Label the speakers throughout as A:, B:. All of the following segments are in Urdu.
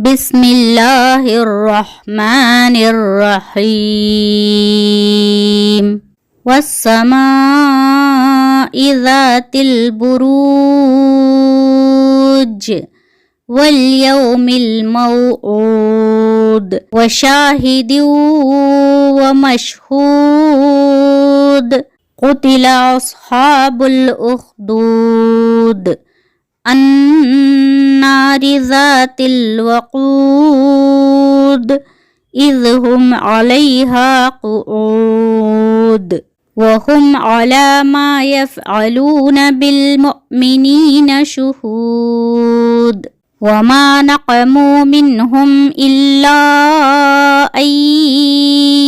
A: بسم اللہ الرحمن الرحیم والسماء ذات البروج والیوم الموعود وشاہد ومشہود قتل اصحاب الاخدود النار ذات الوقود اذ هم علیہا قعود وهم على ما يفعلون بالمؤمنين شهود وما نقموا منهم إلا أن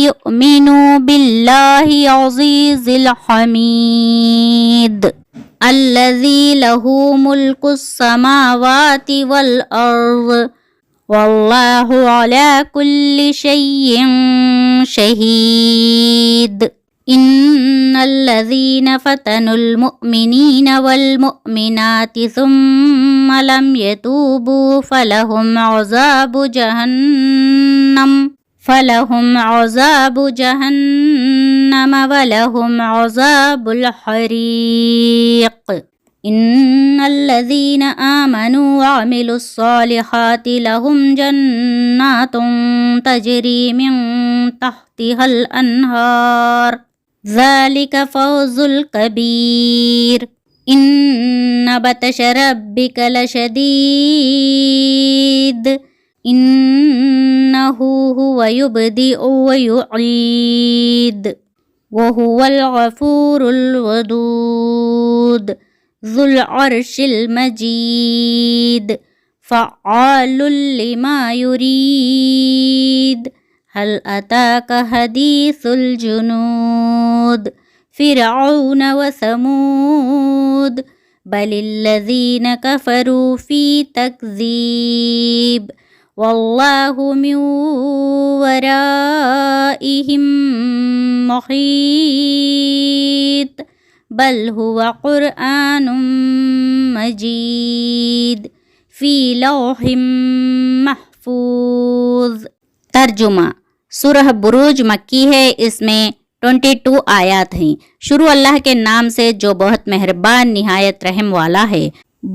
A: يؤمنوا بالله العزيز الحميد الذي له ملك السماوات والأرض والله على كل شيء شهيد إن الذين فتنوا المؤمنين والمؤمنات ثم لم يتوبوا فلهم عذاب جهنم ولهم عذاب الحريق إن الذين آمنوا وعملوا الصالحات لهم جنات تجري من تحتها الأنهار ذلك فوز الكبير إن بطش ربك لشديد إنه هو يبدئ ويعيد وهو الغفور الودود ذو العرش المجيد فعال لما يريد هل أتاك حديث الجنود فرعون وثمود بل الذين كفروا في تكذيب والله من ورائهم محيط بل هو قرآن مجید فی لوح محفوظ۔ ترجمہ۔ سورہ بروج مکی ہے، اس میں 22 آیات ہیں۔ شروع اللہ کے نام سے جو بہت مہربان نہایت رحم والا ہے۔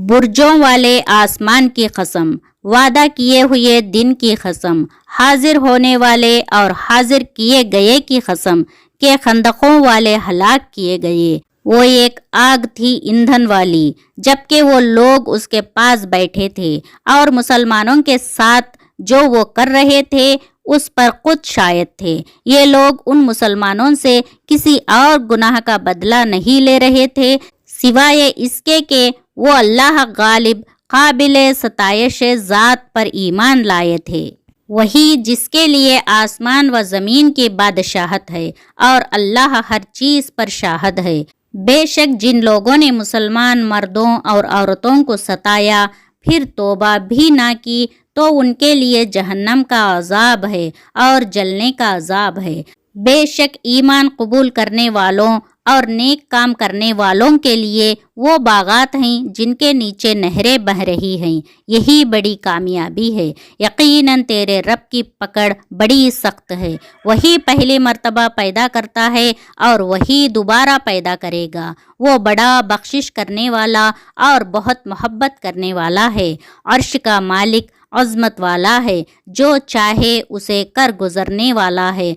A: برجوں والے آسمان کی قسم، وعدہ کیے ہوئے دن کی قسم، حاضر ہونے والے اور حاضر کیے گئے کی قسم کہ خندقوں والے ہلاک کیے گئے۔ وہ ایک آگ تھی ایندھن والی، جبکہ وہ لوگ اس کے پاس بیٹھے تھے اور مسلمانوں کے ساتھ جو وہ کر رہے تھے اس پر خود شاہد تھے۔ یہ لوگ ان مسلمانوں سے کسی اور گناہ کا بدلہ نہیں لے رہے تھے سوائے اس کے کہ وہ اللہ غالب قابل ستائش ذات پر ایمان لائے تھے، وہی جس کے لیے آسمان و زمین کی بادشاہت ہے اور اللہ ہر چیز پر شاہد ہے۔ بے شک جن لوگوں نے مسلمان مردوں اور عورتوں کو ستایا پھر توبہ بھی نہ کی تو ان کے لیے جہنم کا عذاب ہے اور جلنے کا عذاب ہے۔ بے شک ایمان قبول کرنے والوں اور نیک کام کرنے والوں کے لیے وہ باغات ہیں جن کے نیچے نہریں بہہ رہی ہیں، یہی بڑی کامیابی ہے۔ یقیناً تیرے رب کی پکڑ بڑی سخت ہے، وہی پہلی مرتبہ پیدا کرتا ہے اور وہی دوبارہ پیدا کرے گا۔ وہ بڑا بخشش کرنے والا اور بہت محبت کرنے والا ہے، عرش کا مالک عظمت والا ہے، جو چاہے اسے کر گزرنے والا ہے۔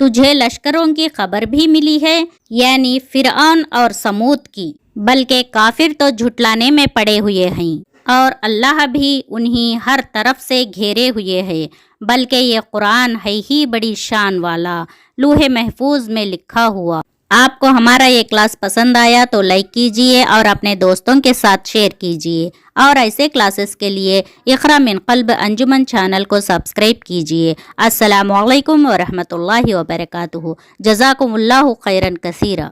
A: تجھے لشکروں کی خبر بھی ملی ہے، یعنی فرعون اور سمود کی، بلکہ کافر تو جھٹلانے میں پڑے ہوئے ہیں اور اللہ بھی انہیں ہر طرف سے گھیرے ہوئے ہے۔ بلکہ یہ قرآن ہے ہی بڑی شان والا، لوح محفوظ میں لکھا ہوا۔ آپ کو ہمارا یہ کلاس پسند آیا تو لائک کیجئے اور اپنے دوستوں کے ساتھ شیئر کیجئے، اور ایسے کلاسز کے لیے اقرا من قلب انجمن چینل کو سبسکرائب کیجئے۔ السلام علیکم ورحمۃ اللہ وبرکاتہ۔ جزاکم اللہ خیرا کثیرا۔